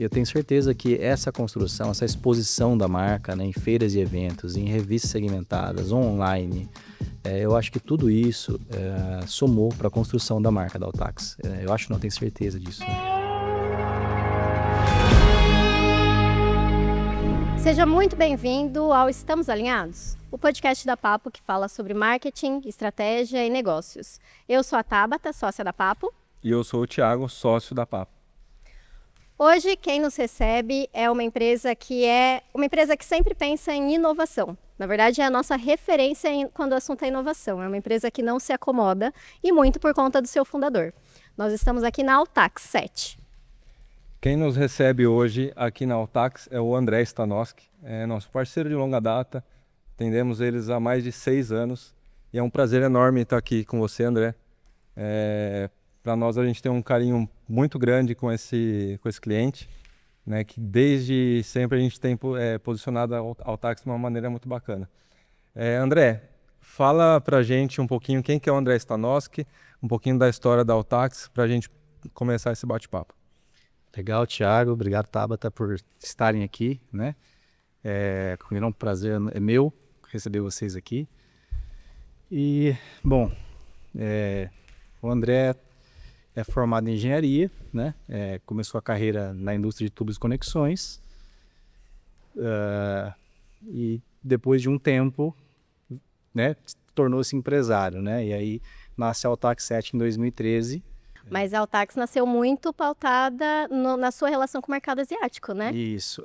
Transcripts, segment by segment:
Eu tenho certeza que essa construção, essa exposição da marca, né, em feiras e eventos, em revistas segmentadas, online, eu acho que tudo isso somou para a construção da marca da Altax. Eu acho, não tenho certeza disso, né? Seja muito bem-vindo ao Estamos Alinhados, o podcast da Papo que fala sobre marketing, estratégia e negócios. Eu sou a Tabata, sócia da Papo. E eu sou o Thiago, sócio da Papo. Hoje, quem nos recebe é uma empresa que sempre pensa em inovação. Na verdade, é a nossa referência quando o assunto é inovação. É uma empresa que não se acomoda e muito por conta do seu fundador. Nós estamos aqui na Altax 7. Quem nos recebe hoje aqui na Altax é o André Stanoski, é nosso parceiro de longa data. Atendemos eles há mais de 6 anos e é um prazer enorme estar aqui com você, André. Para nós, a gente tem um carinho muito grande com esse cliente, né, que desde sempre a gente tem posicionado a Altax de uma maneira muito bacana. André, fala para a gente um pouquinho quem que é o André Stanoski, um pouquinho da história da Altax, para a gente começar esse bate-papo. Legal, Thiago. Obrigado, Tabata, por estarem aqui, né? É um prazer, é meu receber vocês aqui. E, bom, o André é formado em engenharia, né? Começou a carreira na indústria de tubos e conexões. E depois de um tempo, né, tornou-se empresário, né? E aí nasce a Altax 7 em 2013. Mas a Altax nasceu muito pautada na sua relação com o mercado asiático, né? Isso,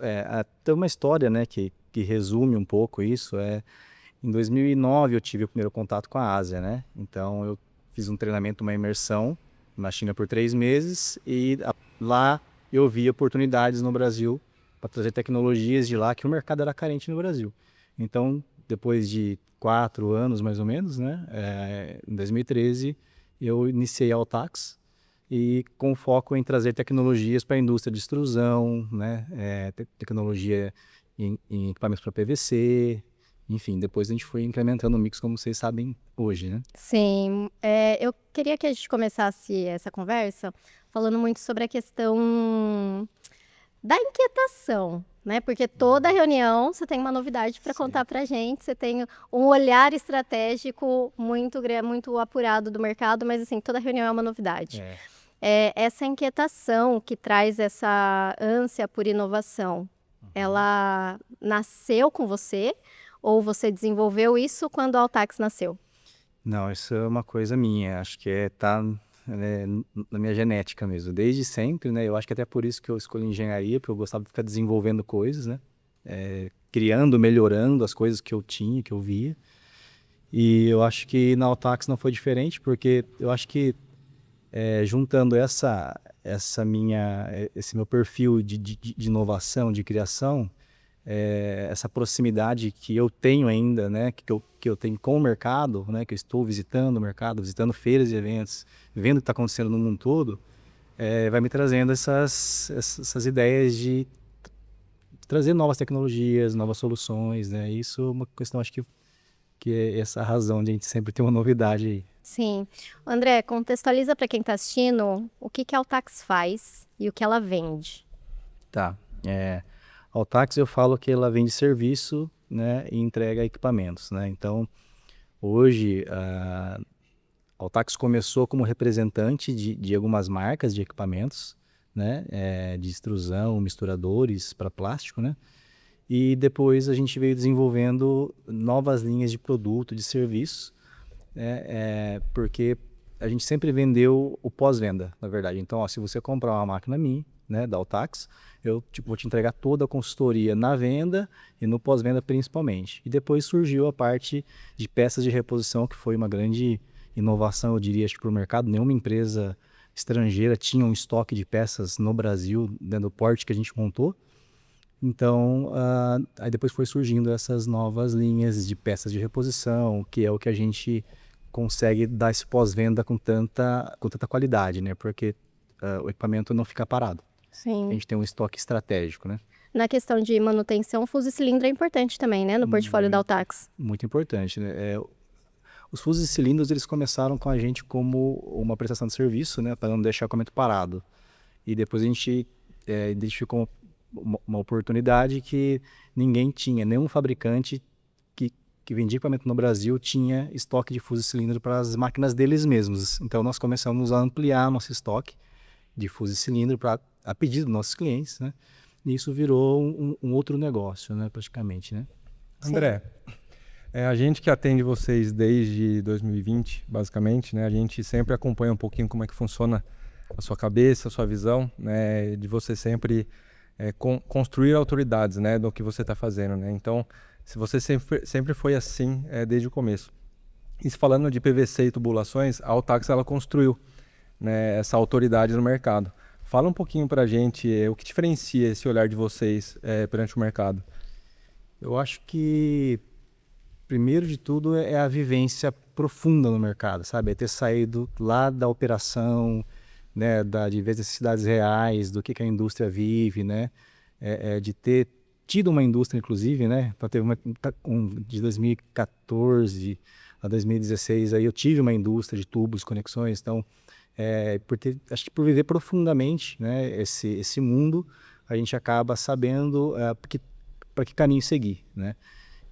tem uma história, né, que resume um pouco isso. Em 2009 eu tive o primeiro contato com a Ásia, né? Então eu fiz um treinamento, uma imersão na China por 3 meses e lá eu vi oportunidades no Brasil para trazer tecnologias de lá que o mercado era carente no Brasil. Então, depois de 4 anos mais ou menos, né, em 2013 eu iniciei a Altax e com foco em trazer tecnologias para a indústria de extrusão, né, tecnologia em equipamentos para PVC, enfim, depois a gente foi incrementando o mix, como vocês sabem hoje, né? Sim, eu queria que a gente começasse essa conversa falando muito sobre a questão da inquietação, né? Porque toda reunião você tem uma novidade para contar para a gente, você tem um olhar estratégico muito apurado do mercado, mas assim, toda reunião é uma novidade. Essa inquietação que traz essa ânsia por inovação, ela nasceu com você ou você desenvolveu isso quando a Altax nasceu? Não, isso é uma coisa minha, acho que tá na minha genética mesmo, desde sempre, né? Eu acho que até por isso que eu escolhi engenharia, porque eu gostava de ficar desenvolvendo coisas, né? Criando, melhorando as coisas que eu tinha, que eu via. E eu acho que na Altax não foi diferente, porque eu acho que juntando esse meu perfil de inovação, de criação, essa proximidade que eu tenho ainda, né, que eu tenho com o mercado, né, que eu estou visitando o mercado, visitando feiras e eventos, vendo o que está acontecendo no mundo todo, vai me trazendo essas ideias de trazer novas tecnologias, novas soluções, né? Isso é uma questão, acho que é essa razão de a gente sempre ter uma novidade aí. Sim. André, contextualiza para quem está assistindo o que a Altax faz e o que ela vende. Tá. A Altax, eu falo que ela vende serviço, né, e entrega equipamentos, né? Então, hoje, a Altax começou como representante de algumas marcas de equipamentos, né, de extrusão, misturadores para plástico, né? E depois a gente veio desenvolvendo novas linhas de produto, de serviço, porque a gente sempre vendeu o pós-venda, na verdade. Então, se você comprar uma máquina minha, né, da Altax, eu vou te entregar toda a consultoria na venda e no pós-venda principalmente. E depois surgiu a parte de peças de reposição, que foi uma grande inovação, eu diria, acho que para o mercado. Nenhuma empresa estrangeira tinha um estoque de peças no Brasil, dentro do porte que a gente montou. Então, aí depois foi surgindo essas novas linhas de peças de reposição, que é o que a gente consegue dar esse pós-venda com tanta qualidade, né? Porque o equipamento não fica parado. Sim. A gente tem um estoque estratégico, né? Na questão de manutenção, fuso e cilindro é importante também, né? No portfólio da Altax. Muito importante, né? Os fusos e cilindros, eles começaram com a gente como uma prestação de serviço, né? Para não deixar o equipamento parado. E depois a gente identificou uma oportunidade que ninguém tinha, nenhum fabricante que vendia equipamento no Brasil tinha estoque de fuso e cilindro para as máquinas deles mesmos. Então nós começamos a ampliar nosso estoque de fuso e cilindro a pedido dos nossos clientes, né? E isso virou um outro negócio, né, praticamente, né? André, a gente que atende vocês desde 2020, basicamente, né? A gente sempre acompanha um pouquinho como é que funciona a sua cabeça, a sua visão, né? De você sempre construir autoridades, né? Do que você está fazendo, né? Então, se você sempre foi assim desde o começo. E falando de PVC e tubulações, a Altax ela construiu, né, essa autoridade no mercado. Fala um pouquinho para a gente o que diferencia esse olhar de vocês perante o mercado. Eu acho que, primeiro de tudo, é a vivência profunda no mercado, sabe? É ter saído lá da operação, né, de ver as necessidades reais, do que a indústria vive, né? De ter tido uma indústria, inclusive, né? Então, teve de 2014 a 2016, aí eu tive uma indústria de tubos, conexões, então, acho que por viver profundamente, né, esse mundo, a gente acaba sabendo para que caminho seguir, né?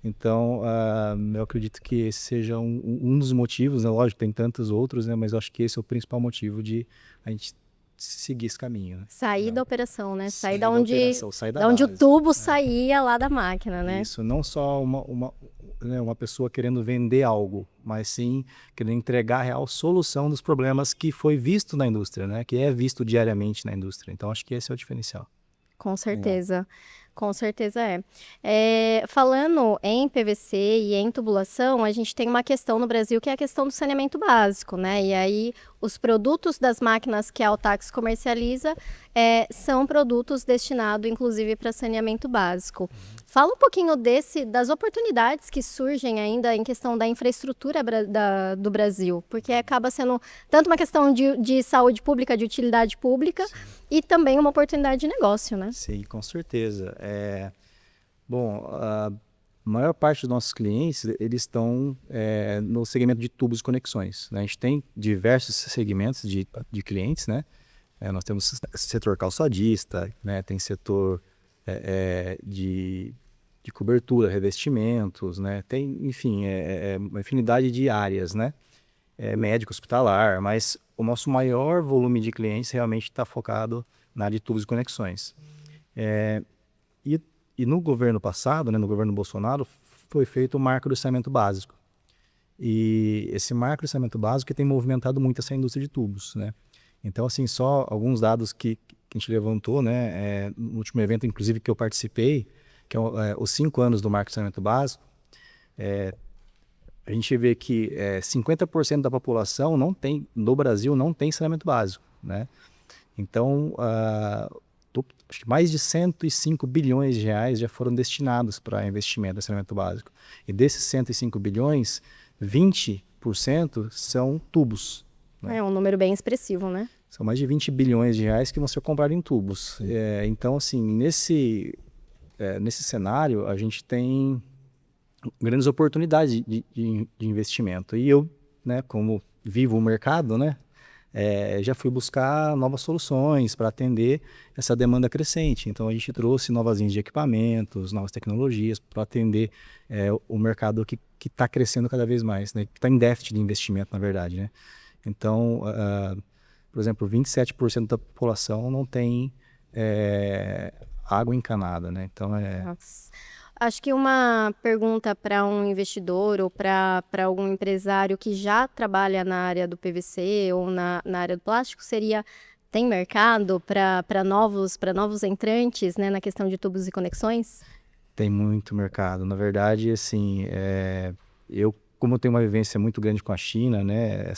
Então, eu acredito que esse seja um dos motivos, né? Lógico, tem tantos outros, né? Mas eu acho que esse é o principal motivo de a gente seguir esse caminho, né? Sair da operação, né? Sair Da operação, sair da onde o base, tubo né? saía lá da máquina, né? Isso, não só uma pessoa querendo vender algo, mas sim querendo entregar a real solução dos problemas que foi visto na indústria, né? Que é visto diariamente na indústria. Então, acho que esse é o diferencial. Com certeza. Com certeza falando em PVC e em tubulação, a gente tem uma questão no Brasil que é a questão do saneamento básico, né? E aí, os produtos das máquinas que a Altax comercializa são produtos destinados, inclusive, para saneamento básico. Fala um pouquinho das oportunidades que surgem ainda em questão da infraestrutura do Brasil, porque acaba sendo tanto uma questão de saúde pública, de utilidade pública, e também uma oportunidade de negócio, né? Sim, com certeza. Bom, a maior parte dos nossos clientes, eles estão no segmento de tubos e conexões, né? A gente tem diversos segmentos de clientes, né? Nós temos setor calçadista, né? Tem setor de cobertura, revestimentos, né? Tem, enfim, uma infinidade de áreas, né? Médico, hospitalar, mas o nosso maior volume de clientes realmente está focado na área de tubos e conexões. E no governo passado, né, no governo Bolsonaro, foi feito o marco do saneamento básico. E esse marco do saneamento básico tem movimentado muito essa indústria de tubos, né? Então, assim, só alguns dados que a gente levantou, né, no último evento, inclusive, que eu participei, que é os 5 anos do marco do saneamento básico, a gente vê que 50% da população no Brasil não tem saneamento básico, né? Então, acho que mais de 105 bilhões de reais já foram destinados para investimento em saneamento básico. E desses 105 bilhões, 20% são tubos, né? É um número bem expressivo, né? São mais de 20 bilhões de reais que vão ser comprados em tubos. Então, assim, nesse cenário, a gente tem grandes oportunidades de investimento. E eu, né, como vivo o mercado, né, já fui buscar novas soluções para atender essa demanda crescente. Então, a gente trouxe novas linhas de equipamentos, novas tecnologias para atender o mercado que está crescendo cada vez mais, né, que está em déficit de investimento, na verdade, né? Então, por exemplo, 27% da população não tem água encanada, né? Então, Nossa. Acho que uma pergunta para um investidor ou para algum empresário que já trabalha na área do PVC ou na área do plástico seria: tem mercado para novos entrantes, né, na questão de tubos e conexões? Tem muito mercado. Na verdade, assim, como tenho uma vivência muito grande com a China, né,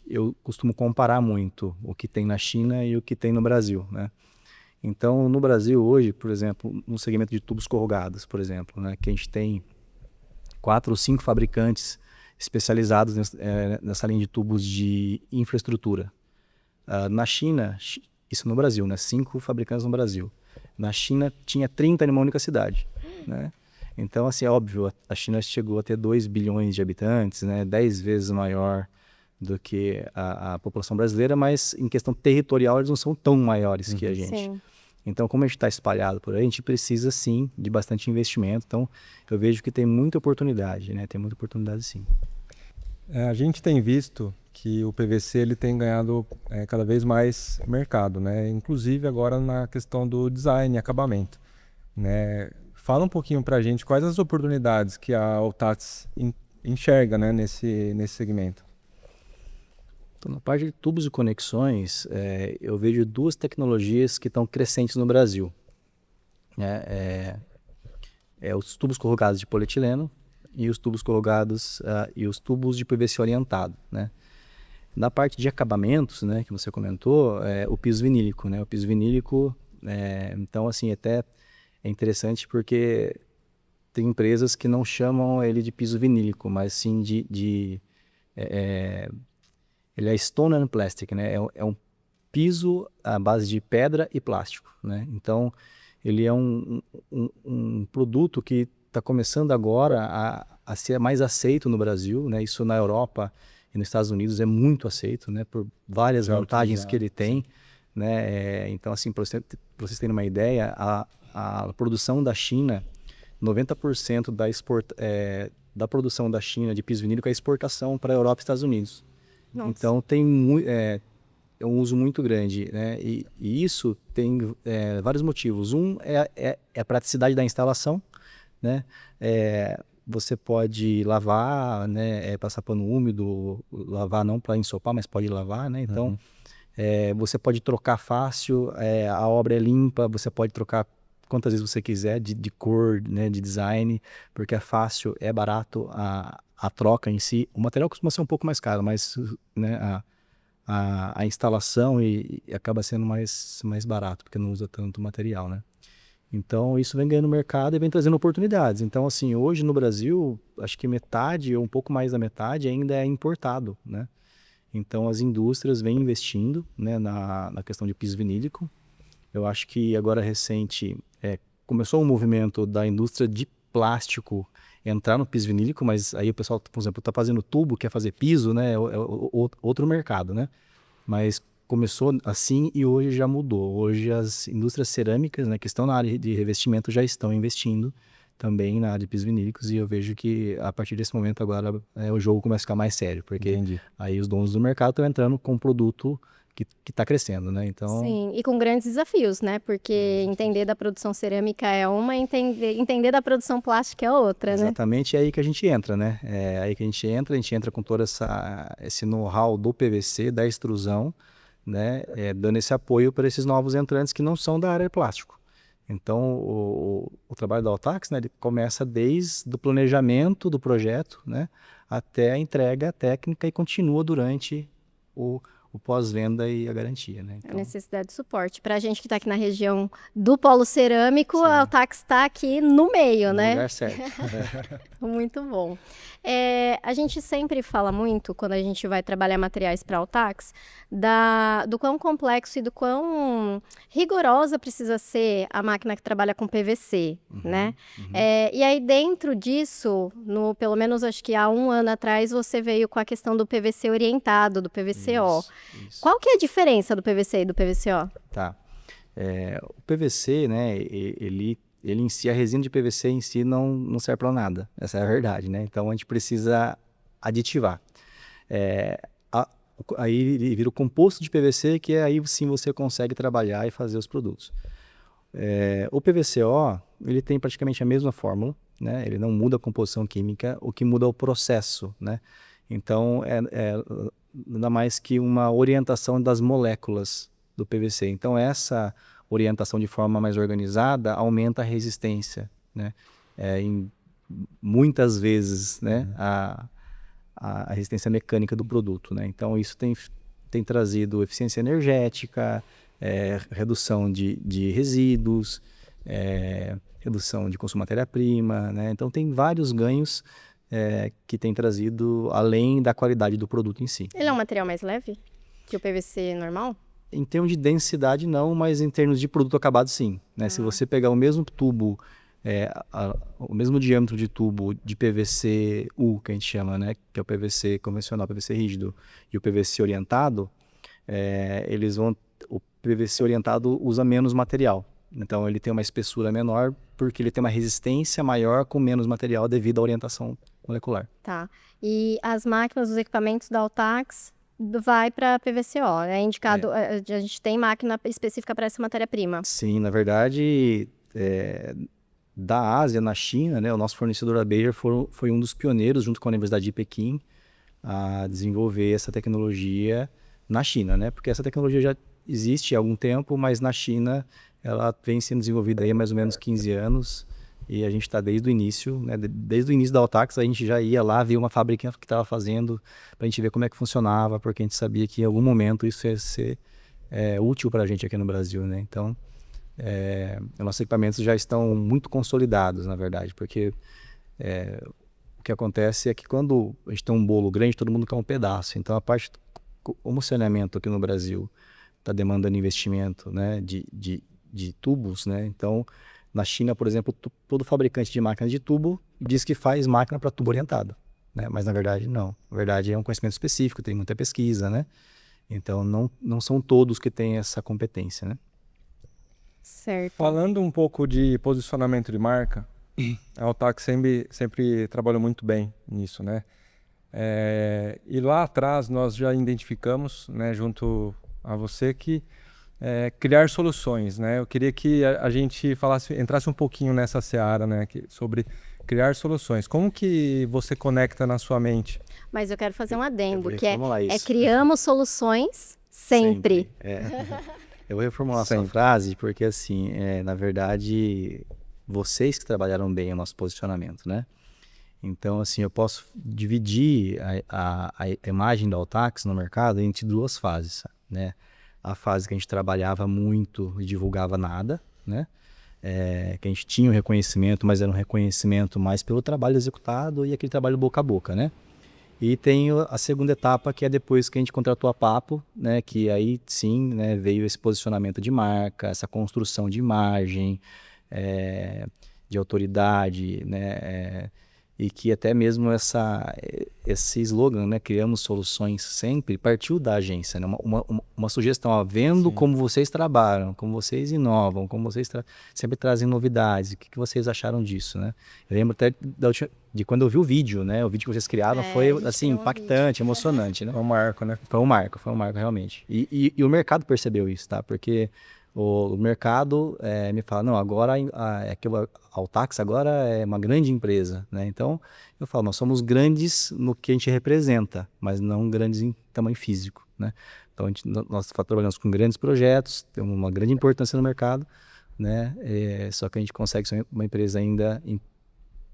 eu costumo comparar muito o que tem na China e o que tem no Brasil, né? Então, no Brasil hoje, por exemplo, no segmento de tubos corrugados, por exemplo, né, que a gente tem 4 ou 5 fabricantes especializados nessa linha de tubos de infraestrutura. Na China, isso no Brasil, né, 5 fabricantes no Brasil. Na China tinha 30 numa única cidade, né? Então, assim, é óbvio, a China chegou a ter 2 bilhões de habitantes, né, 10 vezes maior do que a população brasileira, mas em questão territorial eles não são tão maiores que a gente. Sim. Então, como a gente está espalhado por aí, a gente precisa sim de bastante investimento. Então, eu vejo que tem muita oportunidade, né? Tem muita oportunidade sim. A gente tem visto que o PVC ele tem ganhado cada vez mais mercado, né? Inclusive agora na questão do design e acabamento, né? Fala um pouquinho para a gente quais as oportunidades que a Altax enxerga, né, nesse segmento. Então, na parte de tubos e conexões, eu vejo duas tecnologias que estão crescentes no Brasil. Né? Os tubos corrugados de polietileno e os tubos corrugados e os tubos de PVC orientado. Né? Na parte de acabamentos, né, que você comentou, o piso vinílico. Né? O piso vinílico, então, assim, até é interessante porque tem empresas que não chamam ele de piso vinílico, mas sim ele é stone and plastic, né? É um piso à base de pedra e plástico, né? Então, ele é um produto que está começando agora a ser mais aceito no Brasil, né? Isso na Europa e nos Estados Unidos é muito aceito, né? Por várias vantagens que ele tem, né? Então, assim, para vocês terem uma ideia, a produção da China, 90% da produção da China de piso vinílico é exportação para a Europa e Estados Unidos. Nossa. Então tem um uso muito grande, né? E isso tem vários motivos. Um é a praticidade da instalação, né? Você pode lavar, né? Passar pano úmido, lavar não para ensopar, mas pode lavar, né? Então você pode trocar fácil, a obra é limpa, você pode trocar quantas vezes você quiser, de cor, né, de design, porque é fácil, é barato a troca em si. O material costuma ser um pouco mais caro, mas né, a instalação e acaba sendo mais barato, porque não usa tanto material, né? Então, isso vem ganhando mercado e vem trazendo oportunidades. Então, assim, hoje no Brasil, acho que metade ou um pouco mais da metade ainda é importado, né? Então, as indústrias vêm investindo, né, na questão de piso vinílico. Eu acho que agora recente começou um movimento da indústria de plástico entrar no piso vinílico, mas aí o pessoal, por exemplo, está fazendo tubo, quer fazer piso, né? É outro mercado, né? Mas começou assim e hoje já mudou. Hoje as indústrias cerâmicas, né, que estão na área de revestimento já estão investindo também na área de pisos vinílicos, e eu vejo que a partir desse momento agora o jogo começa a ficar mais sério, porque Entendi. aí os donos do mercado estão entrando com um produto que está crescendo, né? Então, Sim, e com grandes desafios, né? Porque entender da produção cerâmica é uma, entender da produção plástica é outra, né? exatamente é aí que a gente entra, né? É aí que a gente entra com todo esse know-how do PVC, da extrusão, né? Dando esse apoio para esses novos entrantes que não são da área de plástico. Então, o trabalho da Altax, né, ele começa desde o planejamento do projeto, né, até a entrega técnica e continua durante o pós-venda e a garantia, né? A necessidade de suporte. Para a gente que está aqui na região do polo cerâmico, Sim. a Altax está aqui no meio, No né? lugar certo. Muito bom. A gente sempre fala muito, quando a gente vai trabalhar materiais para Altax, do quão complexo e do quão rigorosa precisa ser a máquina que trabalha com PVC, né? E aí, dentro disso, pelo menos acho que há 1 ano atrás, você veio com a questão do PVC orientado, do PVCO. Isso. Qual que é a diferença do PVC e do PVCO? Tá. O PVC, né, ele em si, a resina de PVC em si não serve para nada. Essa é a verdade, né? Então a gente precisa aditivar. Aí ele vira o composto de PVC, que aí sim você consegue trabalhar e fazer os produtos. O PVCO, ele tem praticamente a mesma fórmula, né? Ele não muda a composição química, o que muda é o processo, né? Então, nada mais que uma orientação das moléculas do PVC. Então, essa orientação de forma mais organizada aumenta a resistência, né? Muitas vezes, né? A resistência mecânica do produto, né? Então, isso tem trazido eficiência energética, redução de resíduos, redução de consumo de matéria-prima, né? Então, tem vários ganhos que tem trazido além da qualidade do produto em si. Ele é um material mais leve que o PVC normal? Em termos de densidade, não, mas em termos de produto acabado, sim. Né? Se você pegar o mesmo tubo o mesmo diâmetro de tubo de PVC-U, que a gente chama, né? Que é o PVC convencional, PVC rígido, e o PVC orientado, o PVC orientado usa menos material. Então ele tem uma espessura menor porque ele tem uma resistência maior com menos material devido à orientação molecular. Tá. E as máquinas, os equipamentos da Altax vai para PVCO. É indicado, a gente tem máquina específica para essa matéria-prima. Sim, na verdade, da Ásia, na China, né, o nosso fornecedor, a Bayer, foi um dos pioneiros, junto com a Universidade de Pequim, a desenvolver essa tecnologia na China, né? Porque essa tecnologia já existe há algum tempo, mas na China ela vem sendo desenvolvida aí há mais ou menos 15 anos e a gente está desde o início, né? Desde o início da Altax a gente já ia lá ver uma fábrica que estava fazendo para a gente ver como é que funcionava, porque a gente sabia que em algum momento isso ia ser útil para a gente aqui no Brasil, né? Então, nossos equipamentos já estão muito consolidados, na verdade, porque o que acontece é que quando a gente tem um bolo grande, todo mundo quer um pedaço. Então, o saneamento aqui no Brasil está demandando investimento, né, de tubos, né? Então, na China, por exemplo, todo fabricante de máquina de tubo diz que faz máquina para tubo orientado, né? Mas na verdade não. Na verdade é um conhecimento específico, tem muita pesquisa, né? Então não são todos que têm essa competência, né? Certo. Falando um pouco de posicionamento de marca, a Altax sempre trabalhou muito bem nisso, né? E lá atrás nós já identificamos, né, junto a você, que criar soluções, né? Eu queria que a gente entrasse um pouquinho nessa seara, né, sobre criar soluções. Como que você conecta na sua mente? Mas eu quero fazer um adendo, vou que é reformular isso. criamos soluções sempre. Eu vou reformular essa Sempre. frase porque, assim, na verdade, vocês que trabalharam bem o nosso posicionamento, né? Então, assim, eu posso dividir a imagem da Altax no mercado entre duas fases, né? A fase que a gente trabalhava muito e divulgava nada, né? Que a gente tinha o reconhecimento, mas era um reconhecimento mais pelo trabalho executado e aquele trabalho boca a boca, né? E tem a segunda etapa, que é depois que a gente contratou a Papo, né? Que aí sim, né, veio esse posicionamento de marca, essa construção de imagem, de autoridade, né? E que até mesmo esse slogan, né, criamos soluções sempre, partiu da agência, né? Uma sugestão, vendo como vocês trabalham, como vocês inovam, como vocês sempre trazem novidades, o que vocês acharam disso, né? Eu lembro até de quando eu vi o vídeo, né? O vídeo que vocês criaram foi assim, impactante, emocionante, né? É um marco, né? Foi um marco realmente. E o mercado percebeu isso, tá? Porque o mercado me fala, não, agora a Altax agora é uma grande empresa, né? Então, eu falo, nós somos grandes no que a gente representa, mas não grandes em tamanho físico, né? Então, nós trabalhamos com grandes projetos, temos uma grande importância no mercado, né? Só que a gente consegue ser uma empresa ainda em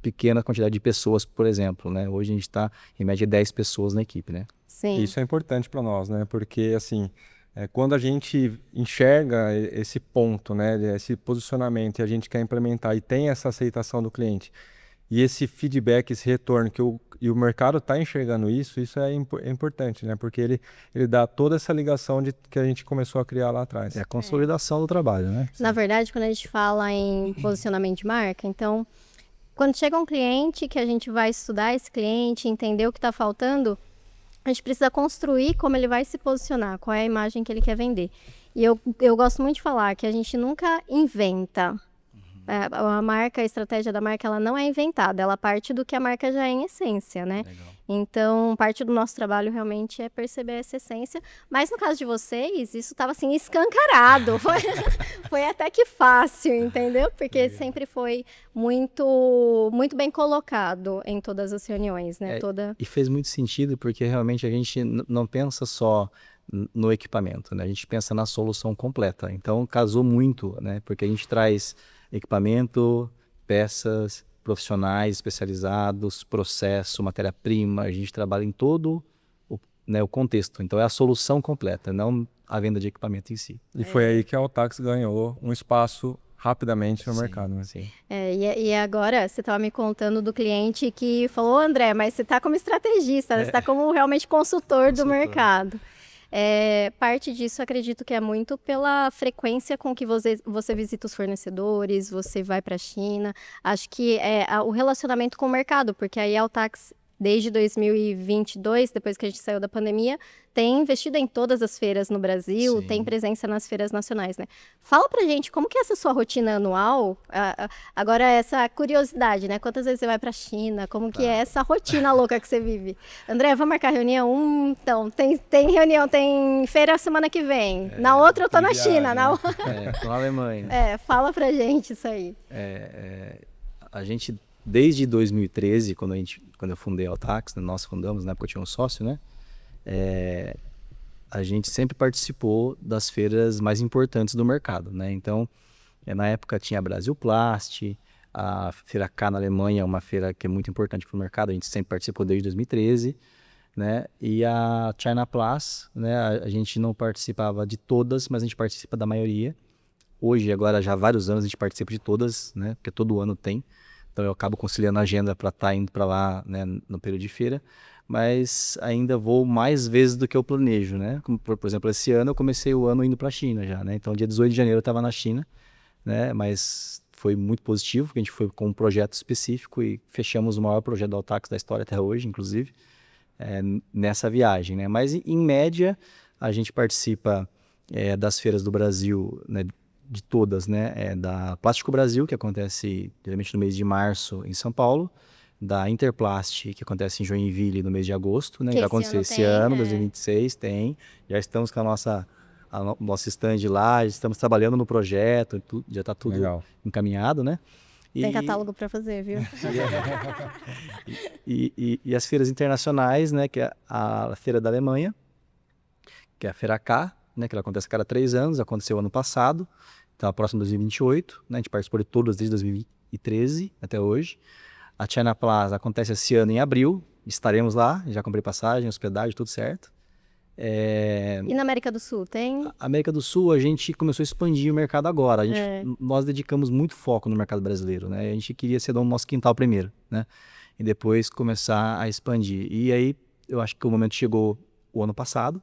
pequena quantidade de pessoas, por exemplo, né? Hoje a gente está, em média, 10 pessoas na equipe, né? Sim. Isso é importante para nós, né? Porque, assim, quando a gente enxerga esse ponto, né, esse posicionamento, e a gente quer implementar e tem essa aceitação do cliente, e esse feedback, esse retorno, e o mercado está enxergando isso é importante, né? Porque ele dá toda essa ligação que a gente começou a criar lá atrás. É a consolidação do trabalho, né? Na verdade, quando a gente fala em posicionamento de marca, então, quando chega um cliente que a gente vai estudar esse cliente, entender o que está faltando, a gente precisa construir como ele vai se posicionar, qual é a imagem que ele quer vender. E eu gosto muito de falar que a gente nunca inventa. A marca, a estratégia da marca, ela não é inventada, ela parte do que a marca já é em essência, né? Legal. Então, parte do nosso trabalho realmente é perceber essa essência. Mas no caso de vocês, isso estava assim escancarado. Foi até que fácil, entendeu? Porque sempre foi muito, muito bem colocado em todas as reuniões, né? E fez muito sentido porque realmente a gente não pensa só no equipamento, né? A gente pensa na solução completa. Então, casou muito, né? Porque a gente traz equipamento, peças, profissionais especializados, processo, matéria-prima, a gente trabalha em todo o contexto. Então é a solução completa, não a venda de equipamento em si. E foi aí que a Altax ganhou um espaço rapidamente no mercado, né? Sim. E agora você estava me contando do cliente que falou, André, mas você está como estrategista, né? Você está como realmente consultor do mercado. Parte disso, acredito que é muito pela frequência com que você visita os fornecedores, você vai para a China. Acho que o relacionamento com o mercado, porque aí a Altax, desde 2022, depois que a gente saiu da pandemia, tem investido em todas as feiras no Brasil, Sim. tem presença nas feiras nacionais, né? Fala pra gente, como que é essa sua rotina anual? Agora, essa curiosidade, né? Quantas vezes você vai pra China? Como que é essa rotina louca que você vive? André, vamos marcar reunião? Então, tem reunião, tem feira semana que vem. Na outra eu tô tem na viagem, China. né? Tô na Alemanha. Fala pra gente isso aí. A gente, desde 2013, quando eu fundei a Altax, né, nós fundamos, na época eu tinha um sócio, né? A gente sempre participou das feiras mais importantes do mercado, né? Então, na época tinha a Brasil Plast, a Feira K na Alemanha é uma feira que é muito importante para o mercado, a gente sempre participou desde 2013, né? E a China Plus, né? A gente não participava de todas, mas a gente participa da maioria. Hoje, agora já há vários anos, a gente participa de todas, né? Porque todo ano tem. Então eu acabo conciliando a agenda para estar indo para lá, né, no período de feira, mas ainda vou mais vezes do que eu planejo, né? Como, por exemplo, esse ano eu comecei o ano indo para a China já, né? Então dia 18 de janeiro eu estava na China, né? Mas foi muito positivo, porque a gente foi com um projeto específico e fechamos o maior projeto da Altax da história até hoje, inclusive, nessa viagem, né? Mas em média a gente participa das feiras do Brasil, né? De todas, né? Da Plástico Brasil, que acontece geralmente no mês de março em São Paulo, da Interplast, que acontece em Joinville no mês de agosto, né? Que Vai esse acontecer ano esse tem, ano, 2026, tem. Já estamos com nosso stand lá, já estamos trabalhando no projeto, já está tudo Legal. encaminhado, né? Tem catálogo para fazer, viu? E as feiras internacionais, né? Que é a Feira da Alemanha, que é a Feira K, né? Que ela acontece a cada 3 anos, aconteceu ano passado. Então, a próxima 2028, né? A gente participou de todas desde 2013 até hoje. A China Plaza acontece esse ano em abril, estaremos lá, já comprei passagem, hospedagem, tudo certo. E na América do Sul, tem? A América do Sul, a gente começou a expandir o mercado agora. Nós dedicamos muito foco no mercado brasileiro, né? A gente queria ser do nosso quintal primeiro, né? E depois começar a expandir. E aí, eu acho que o momento chegou o ano passado.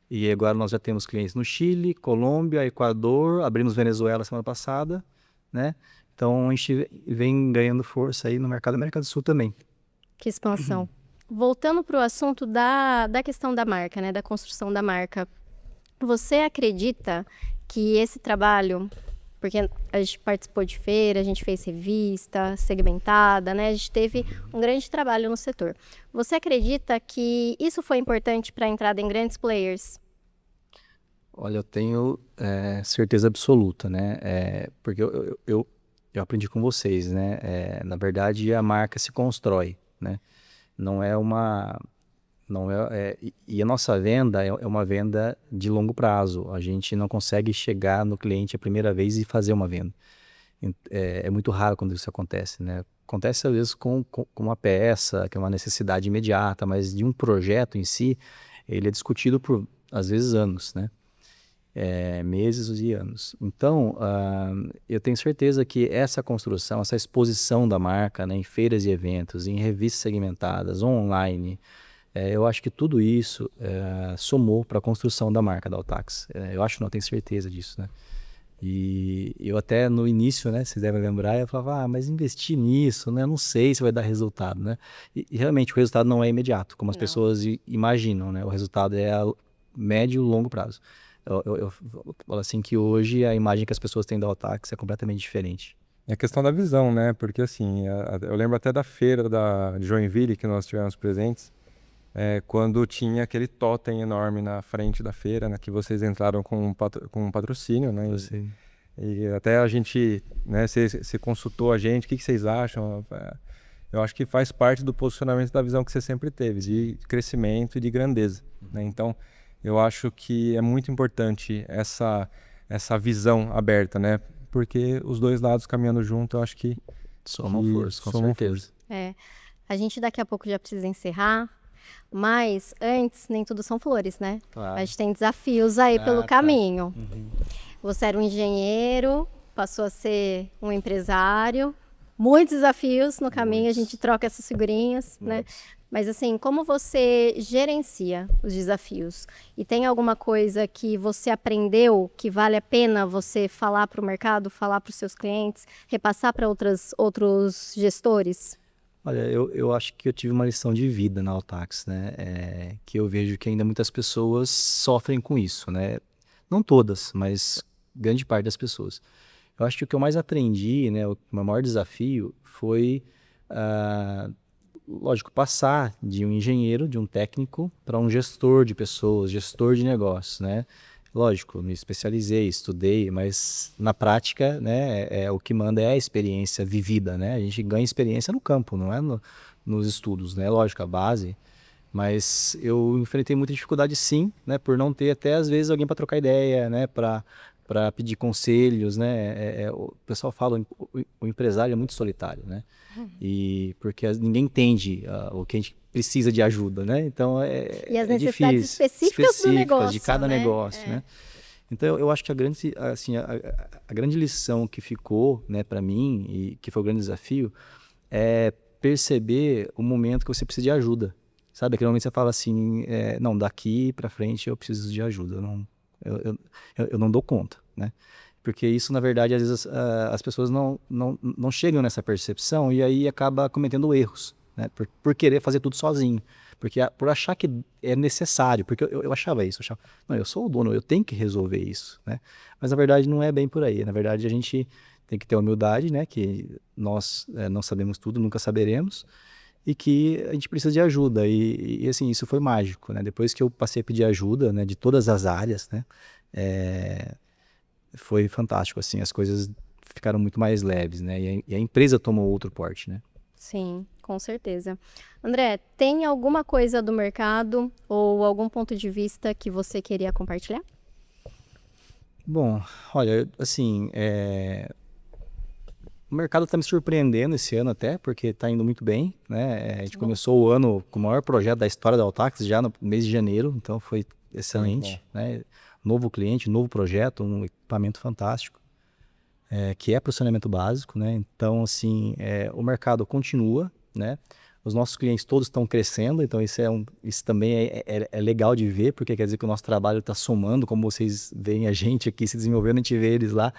E agora nós já temos clientes no Chile, Colômbia, Equador, abrimos Venezuela semana passada, né? Então a gente vem ganhando força aí no mercado da América do Sul também. Que expansão. Voltando para o assunto da questão da marca, né? Da construção da marca. Você acredita que esse trabalho, porque a gente participou de feira, a gente fez revista segmentada, né? A gente teve um grande trabalho no setor. Você acredita que isso foi importante para a entrada em grandes players? Olha, eu tenho certeza absoluta, né? Porque eu aprendi com vocês, né? Na verdade, a marca se constrói, né? Não é uma... e a nossa venda é uma venda de longo prazo. A gente não consegue chegar no cliente a primeira vez e fazer uma venda. É muito raro quando isso acontece, né? Acontece às vezes com uma peça, que é uma necessidade imediata, mas de um projeto em si, ele é discutido por, às vezes, anos, né? Meses e anos. Então, eu tenho certeza que essa construção, essa exposição da marca, né, em feiras e eventos, em revistas segmentadas, online, eu acho que tudo isso somou para a construção da marca da Altax. Eu acho, não, tenho certeza disso, né? E eu até no início, né, vocês devem lembrar, eu falava, mas investir nisso, né, não sei se vai dar resultado, né? E realmente o resultado não é imediato, como as pessoas imaginam, né? O resultado é a médio e longo prazo. Eu falo assim que hoje a imagem que as pessoas têm da Altax é completamente diferente. É a questão da visão, né? Porque assim, eu lembro até da feira de Joinville que nós tivemos presentes, quando tinha aquele totem enorme na frente da feira, né? Que vocês entraram com um patrocínio, né? E até a gente, né? Você consultou a gente, o que vocês acham? Eu acho que faz parte do posicionamento da visão que você sempre teve, de crescimento e de grandeza, né? Então, eu acho que é muito importante essa visão aberta, né? Porque os dois lados caminhando junto, eu acho que Somam força, com certeza. A gente daqui a pouco já precisa encerrar, mas antes, nem tudo são flores, né? Claro. A gente tem desafios aí pelo Tá. caminho. Você era um engenheiro, passou a ser um empresário, muitos desafios no caminho, a gente troca essas figurinhas, né? Mas assim, como você gerencia os desafios? E tem alguma coisa que você aprendeu que vale a pena você falar para o mercado, falar para os seus clientes, repassar para outros gestores? Olha, eu acho que eu tive uma lição de vida na Altax, né? Que eu vejo que ainda muitas pessoas sofrem com isso, né? Não todas, mas grande parte das pessoas. Eu acho que o que eu mais aprendi, né? O meu maior desafio foi, ah, lógico, passar de um engenheiro, de um técnico, para um gestor de pessoas, gestor de negócios, né? Lógico, me especializei, estudei, mas na prática, né, o que manda é a experiência vivida, né? A gente ganha experiência no campo, não é nos estudos, né? Lógico, a base, mas eu enfrentei muita dificuldade sim, né, por não ter até às vezes alguém para trocar ideia, né, para pedir conselhos, né? O pessoal fala, o empresário é muito solitário, né? E porque ninguém entende o que a gente precisa de ajuda, né? Então E as é necessidades difícil, específicas do negócio, de cada né? negócio, né? Então eu acho que a grande lição que ficou, né, para mim e que foi o grande desafio é perceber o momento que você precisa de ajuda. Sabe, aquele momento que você fala assim, não, daqui para frente eu preciso de ajuda, eu não dou conta, né? Porque isso, na verdade, às vezes as pessoas não chegam nessa percepção e aí acaba cometendo erros, né? Por querer fazer tudo sozinho. Porque por achar que é necessário. Porque eu achava isso. Eu achava, não, eu sou o dono, eu tenho que resolver isso, né? Mas, na verdade, não é bem por aí. Na verdade, a gente tem que ter humildade, né? Que nós não sabemos tudo, nunca saberemos. E que a gente precisa de ajuda. E assim, isso foi mágico, né? Depois que eu passei a pedir ajuda, né? De todas as áreas, né? Foi fantástico, assim, as coisas ficaram muito mais leves, né? E a empresa tomou outro porte, né? Sim, com certeza. André, tem alguma coisa do mercado ou algum ponto de vista que você queria compartilhar? Bom, olha, assim, o mercado está me surpreendendo esse ano até, porque está indo muito bem, né? A gente começou o ano com o maior projeto da história da Altax já no mês de janeiro, então foi excelente, né? Novo cliente, novo projeto, um equipamento fantástico, que é para o saneamento básico, né? Então, assim, o mercado continua, né? Os nossos clientes todos estão crescendo, então isso também é legal de ver, porque quer dizer que o nosso trabalho está somando, como vocês veem a gente aqui se desenvolvendo, a gente vê eles lá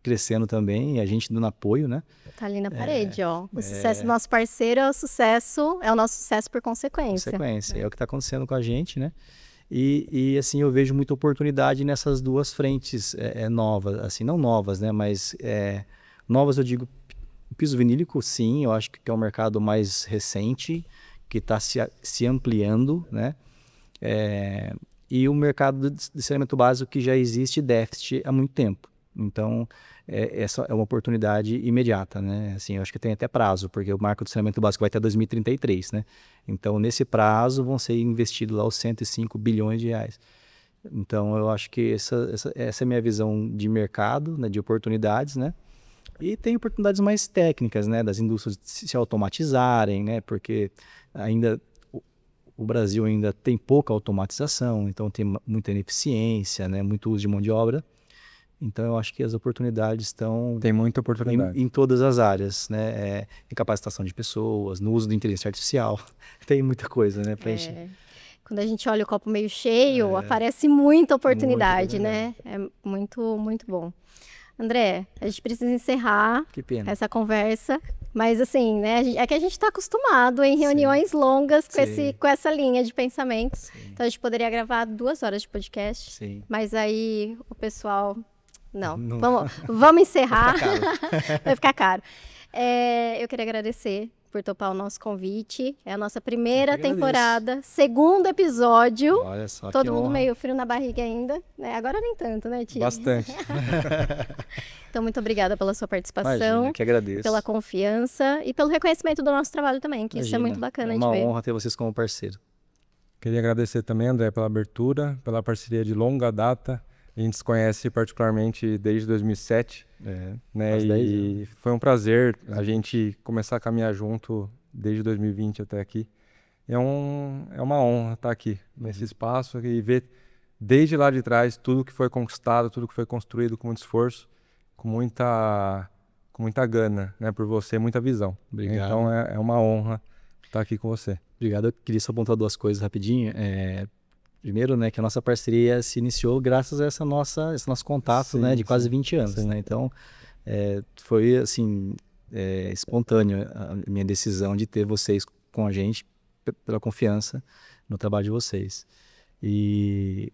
crescendo também, e a gente dando apoio, né? Tá ali na parede, ó. O sucesso do nosso parceiro é o nosso sucesso por consequência. É o que está acontecendo com a gente, né? E assim, eu vejo muita oportunidade nessas duas frentes novas, assim, não novas, né? Mas novas, eu digo, o piso vinílico, sim, eu acho que é um mercado mais recente, que está se ampliando, né? E o mercado de saneamento básico que já existe déficit há muito tempo. Então, essa é uma oportunidade imediata, né? Assim, eu acho que tem até prazo, porque o marco do saneamento básico vai até 2033, né? Então, nesse prazo, vão ser investidos lá os 105 bilhões de reais. Então, eu acho que essa é a minha visão de mercado, né, de oportunidades, né? E tem oportunidades mais técnicas, né? Das indústrias se automatizarem, né? Porque ainda o Brasil ainda tem pouca automatização, então tem muita ineficiência, né? Muito uso de mão de obra. Então, eu acho que as oportunidades estão Tem muita oportunidade. em todas as áreas, né? Em capacitação de pessoas, no uso da inteligência artificial. Tem muita coisa, né? Pra gente... Quando a gente olha o copo meio cheio, aparece muita oportunidade, né? É muito, muito bom. André, a gente precisa encerrar Que pena. essa conversa, mas assim, né? É que a gente está acostumado em reuniões longas com essa linha de pensamento. Então a gente poderia gravar 2 horas de podcast, mas aí o pessoal... Não. Vamos encerrar. Vai ficar caro. Eu queria agradecer por topar o nosso convite. É a nossa primeira temporada, segundo episódio. Olha só, todo mundo meio frio na barriga ainda, né? Agora nem tanto, né, tio? Bastante. Então, muito obrigada pela sua participação. Imagina, que agradeço. Pela confiança e pelo reconhecimento do nosso trabalho também, que isso é muito bacana de ver. É uma honra ter vocês como parceiro. Queria agradecer também, André, pela abertura, pela parceria de longa data. A gente se conhece particularmente desde 2007, né? E foi um prazer a gente começar a caminhar junto desde 2020 até aqui. É uma honra estar aqui nesse espaço e ver desde lá de trás tudo que foi conquistado, tudo que foi construído com muito esforço, com muita gana, né? Por você, muita visão. Obrigado. Então é uma honra estar aqui com você. Obrigado. Eu queria só apontar duas coisas rapidinho. Primeiro, né, que a nossa parceria se iniciou graças a esse nosso contato, Sim, né, de quase sim, 20 anos, sim. né? Então, foi assim, espontâneo a minha decisão de ter vocês com a gente pela confiança no trabalho de vocês. E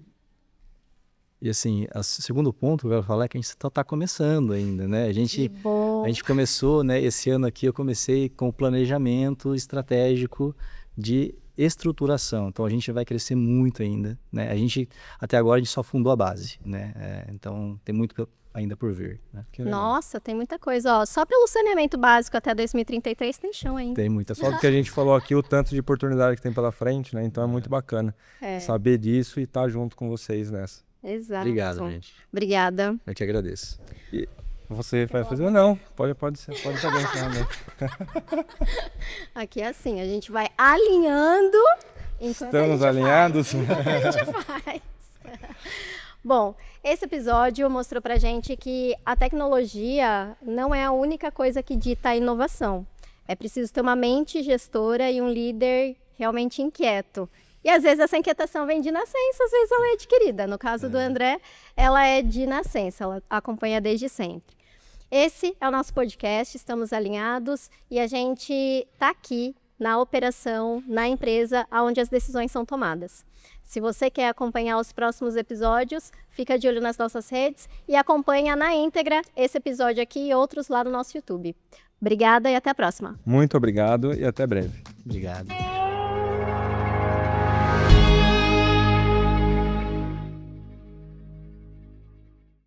assim, o segundo ponto que eu quero falar é que a gente está começando ainda, né? A Que gente bom. começou, né? Esse ano aqui eu comecei com o planejamento estratégico de estruturação. Então a gente vai crescer muito ainda, né? Até agora a gente só fundou a base, né? Então tem muito ainda por vir, né? Que legal. Nossa, tem muita coisa. Ó, só pelo saneamento básico até 2033 tem chão ainda. Tem muita Só coisa. porque a gente falou aqui o tanto de oportunidade que tem pela frente, né? Então é muito bacana saber disso e estar junto com vocês nessa. Exato. Obrigado, gente. Obrigada. Eu te agradeço. Você vai fazer? Não, pode ser, pode estar bem. Aqui é assim, a gente vai alinhando enquanto Estamos a gente alinhados? faz. Bom, esse episódio mostrou pra gente que a tecnologia não é a única coisa que dita a inovação. É preciso ter uma mente gestora e um líder realmente inquieto. E às vezes essa inquietação vem de nascença, às vezes ela é adquirida. No caso do André, ela é de nascença, ela acompanha desde sempre. Esse é o nosso podcast, estamos alinhados e a gente está aqui na operação, na empresa, onde as decisões são tomadas. Se você quer acompanhar os próximos episódios, fica de olho nas nossas redes e acompanha na íntegra esse episódio aqui e outros lá no nosso YouTube. Obrigada e até a próxima. Muito obrigado e até breve. Obrigado.